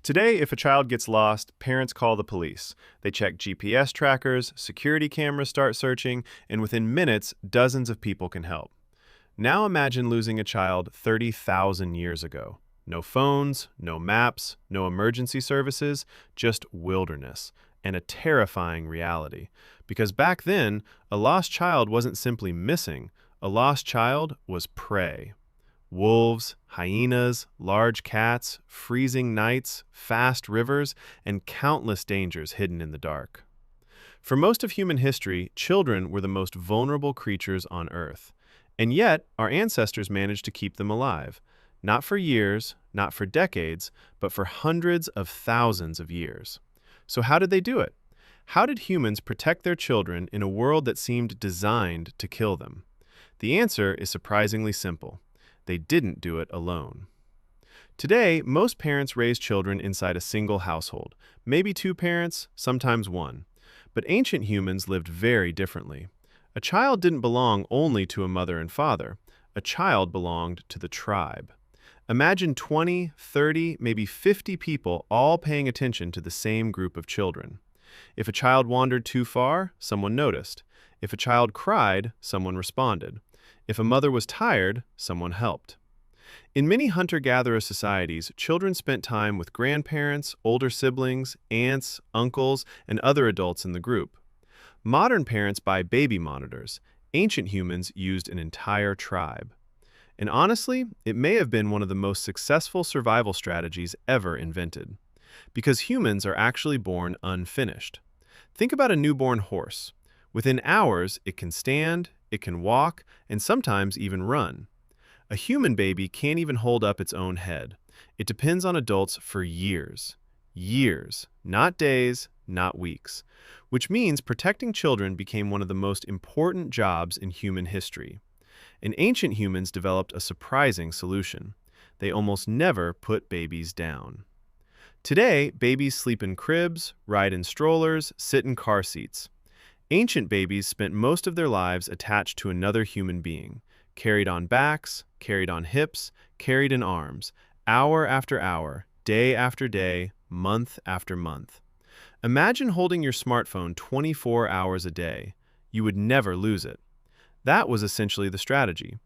Today, if a child gets lost, parents call the police. They check GPS trackers, security cameras start searching, and within minutes, dozens of people can help. Now imagine losing a child 30,000 years ago. No phones, no maps, no emergency services, just wilderness, and a terrifying reality. Because back then, a lost child wasn't simply missing, a lost child was prey. Wolves, hyenas, large cats, freezing nights, fast rivers, and countless dangers hidden in the dark. For most of human history, children were the most vulnerable creatures on Earth. And yet, our ancestors managed to keep them alive. Not for years, not for decades, but for hundreds of thousands of years. So how did they do it? How did humans protect their children in a world that seemed designed to kill them? The answer is surprisingly simple. They didn't do it alone. Today, most parents raise children inside a single household, maybe two parents, sometimes one. But ancient humans lived very differently. A child didn't belong only to a mother and father. A child belonged to the tribe. Imagine 20, 30, maybe 50 people all paying attention to the same group of children. If a child wandered too far, someone noticed. If a child cried, someone responded. If a mother was tired, someone helped. In many hunter-gatherer societies, children spent time with grandparents, older siblings, aunts, uncles, and other adults in the group. Modern parents buy baby monitors. Ancient humans used an entire tribe. And honestly, it may have been one of the most successful survival strategies ever invented. Because humans are actually born unfinished. Think about a newborn horse. Within hours, it can stand, it can walk, and sometimes even run. A human baby can't even hold up its own head. It depends on adults for years. Years, not days, not weeks. Which means protecting children became one of the most important jobs in human history. And ancient humans developed a surprising solution. They almost never put babies down. Today, babies sleep in cribs, ride in strollers, sit in car seats. Ancient babies spent most of their lives attached to another human being, carried on backs, carried on hips, carried in arms, hour after hour, day after day, month after month. Imagine holding your smartphone 24 hours a day. You would never lose it. That was essentially the strategy.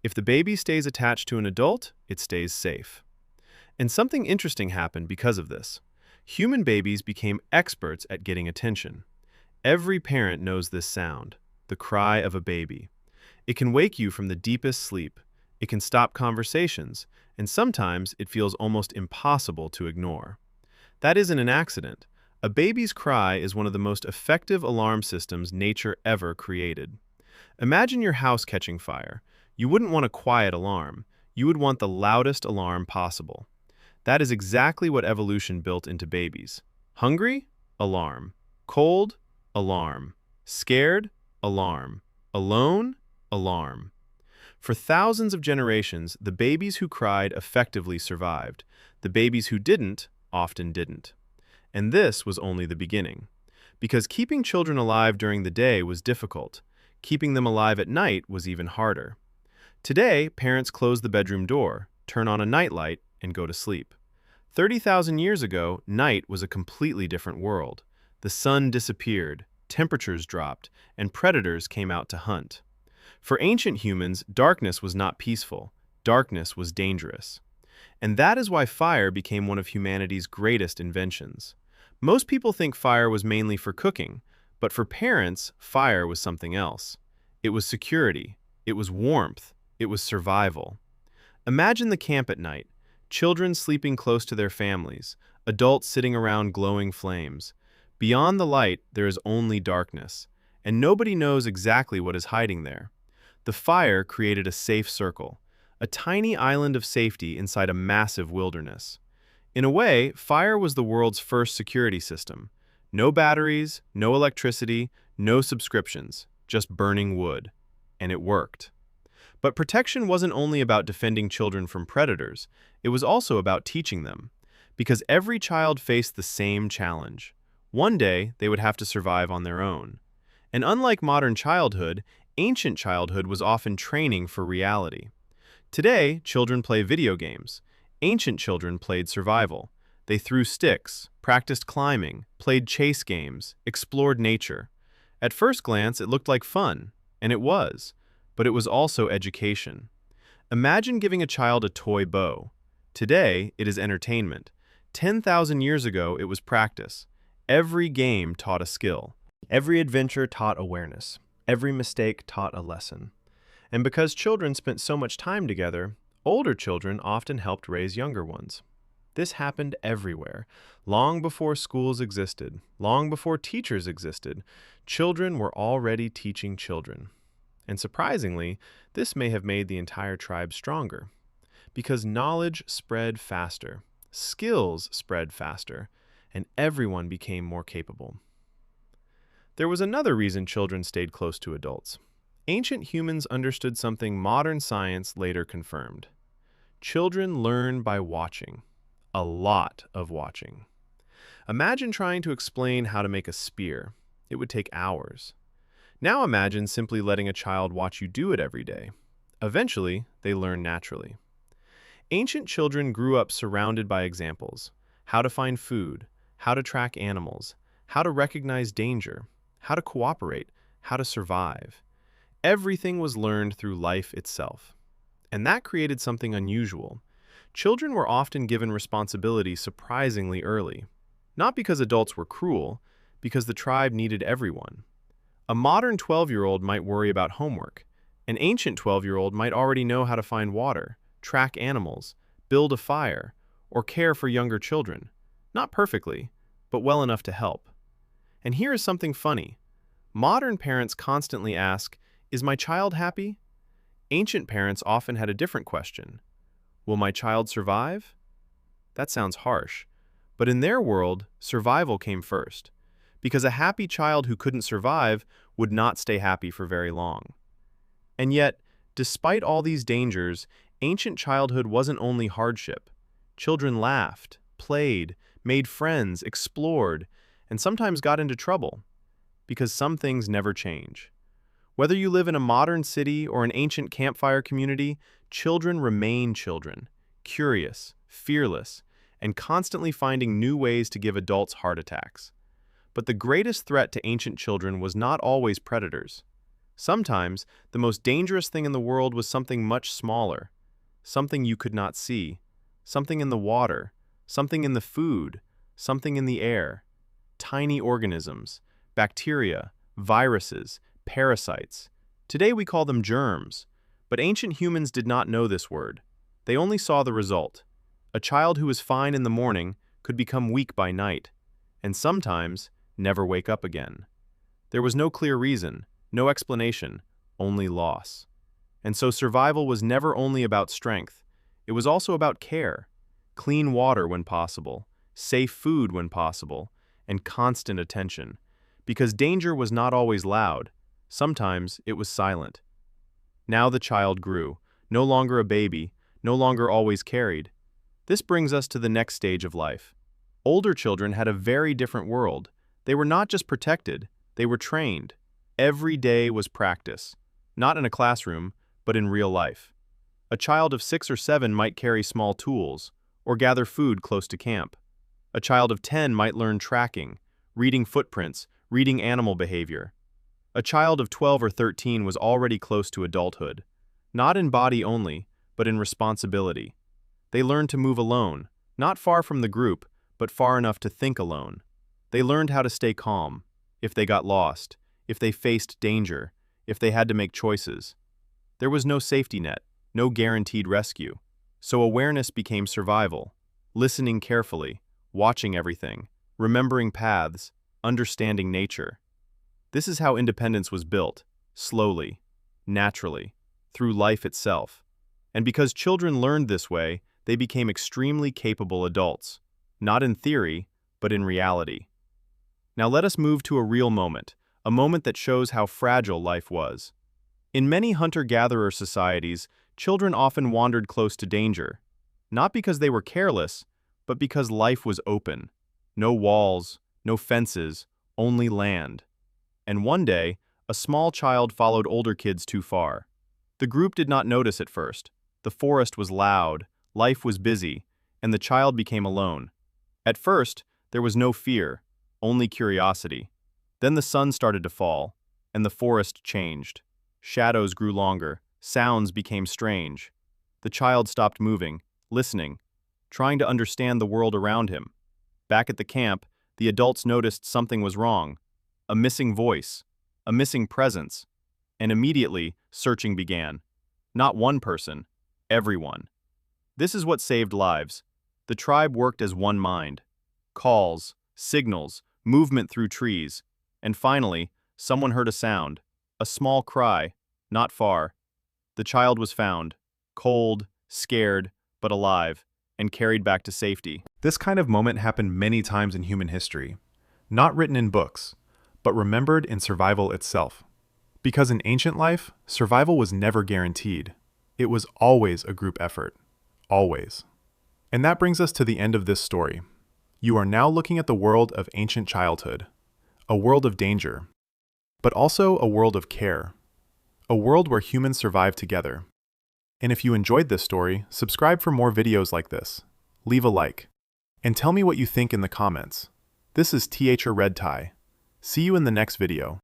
If the baby stays attached to an adult, it stays safe. And something interesting happened because of this. Human babies became experts at getting attention. Every parent knows this sound, the cry of a baby. It can wake you from the deepest sleep. It can stop conversations, and sometimes it feels almost impossible to ignore. That isn't an accident. A baby's cry is one of the most effective alarm systems nature ever created. Imagine your house catching fire. You wouldn't want a quiet alarm. You would want the loudest alarm possible. That is exactly what evolution built into babies. Hungry? Alarm. Cold? Alarm. Scared? Alarm. Alone? Alarm. For thousands of generations, the babies who cried effectively survived. The babies who didn't often didn't. And this was only the beginning. Because keeping children alive during the day was difficult. Keeping them alive at night was even harder. Today, parents close the bedroom door, turn on a nightlight, and go to sleep. 30,000 years ago, night was a completely different world. The sun disappeared, temperatures dropped, and predators came out to hunt. For ancient humans, darkness was not peaceful. Darkness was dangerous. And that is why fire became one of humanity's greatest inventions. Most people think fire was mainly for cooking, but for parents, fire was something else. It was security. It was warmth. It was survival. Imagine the camp at night, children sleeping close to their families, adults sitting around glowing flames. Beyond the light, there is only darkness, and nobody knows exactly what is hiding there. The fire created a safe circle, a tiny island of safety inside a massive wilderness. In a way, fire was the world's first security system. No batteries, no electricity, no subscriptions, just burning wood. And it worked. But protection wasn't only about defending children from predators, it was also about teaching them. Because every child faced the same challenge. One day, they would have to survive on their own. And unlike modern childhood, ancient childhood was often training for reality. Today, children play video games. Ancient children played survival. They threw sticks, practiced climbing, played chase games, explored nature. At first glance, it looked like fun, and it was, but it was also education. Imagine giving a child a toy bow. Today, it is entertainment. 10,000 years ago, it was practice. Every game taught a skill. Every adventure taught awareness. Every mistake taught a lesson. And because children spent so much time together, older children often helped raise younger ones. This happened everywhere. Long before schools existed, long before teachers existed, children were already teaching children. And surprisingly, this may have made the entire tribe stronger. Because knowledge spread faster, skills spread faster, and everyone became more capable. There was another reason children stayed close to adults. Ancient humans understood something modern science later confirmed. Children learn by watching. A lot of watching. Imagine trying to explain how to make a spear. It would take hours. Now imagine simply letting a child watch you do it every day. Eventually, they learn naturally. Ancient children grew up surrounded by examples: how to find food, how to track animals, how to recognize danger, how to cooperate, how to survive. Everything was learned through life itself. And that created something unusual. Children were often given responsibility surprisingly early. Not because adults were cruel, because the tribe needed everyone. A modern 12-year-old might worry about homework. An ancient 12-year-old might already know how to find water, track animals, build a fire, or care for younger children. Not perfectly, but well enough to help. And here is something funny. Modern parents constantly ask, "Is my child happy?" Ancient parents often had a different question. Will my child survive? That sounds harsh, but in their world, survival came first, because a happy child who couldn't survive would not stay happy for very long. And yet, despite all these dangers, ancient childhood wasn't only hardship. Children laughed, played, made friends, explored, and sometimes got into trouble, because some things never change. Whether you live in a modern city or an ancient campfire community, children remain children, curious, fearless, and constantly finding new ways to give adults heart attacks. But the greatest threat to ancient children was not always predators. Sometimes, the most dangerous thing in the world was something much smaller, something you could not see, something in the water, something in the food, something in the air. Tiny organisms, bacteria, viruses, parasites. Today we call them germs, but ancient humans did not know this word. They only saw the result. A child who was fine in the morning could become weak by night, and sometimes never wake up again. There was no clear reason, no explanation, only loss. And so survival was never only about strength, it was also about care. Clean water when possible, safe food when possible, and constant attention. Because danger was not always loud, sometimes it was silent. Now the child grew, no longer a baby, no longer always carried. This brings us to the next stage of life. Older children had a very different world. They were not just protected, they were trained. Every day was practice, not in a classroom, but in real life. A child of 6 or 7 might carry small tools, or gather food close to camp. A child of 10 might learn tracking, reading footprints, reading animal behavior. A child of 12 or 13 was already close to adulthood, not in body only, but in responsibility. They learned to move alone, not far from the group, but far enough to think alone. They learned how to stay calm, if they got lost, if they faced danger, if they had to make choices. There was no safety net, no guaranteed rescue. So awareness became survival, listening carefully, watching everything, remembering paths, understanding nature. This is how independence was built, slowly, naturally, through life itself. And because children learned this way, they became extremely capable adults, not in theory, but in reality. Now let us move to a real moment, a moment that shows how fragile life was. In many hunter-gatherer societies, children often wandered close to danger, not because they were careless, but because life was open. No walls, no fences, only land. And one day, a small child followed older kids too far. The group did not notice at first. The forest was loud, life was busy, and the child became alone. At first, there was no fear, only curiosity. Then the sun started to fall, and the forest changed. Shadows grew longer, sounds became strange. The child stopped moving, listening, trying to understand the world around him. Back at the camp, the adults noticed something was wrong. A missing voice, a missing presence, and immediately, searching began. Not one person, everyone. This is what saved lives. The tribe worked as one mind. Calls, signals, movement through trees, and finally, someone heard a sound, a small cry, not far. The child was found, cold, scared, but alive, and carried back to safety. This kind of moment happened many times in human history, not written in books, but remembered in survival itself. Because in ancient life, survival was never guaranteed. It was always a group effort. Always. And that brings us to the end of this story. You are now looking at the world of ancient childhood, a world of danger, but also a world of care, a world where humans survive together. And if you enjoyed this story, subscribe for more videos like this. Leave a like. And tell me what you think in the comments. This is Teacher Red Tie. See you in the next video.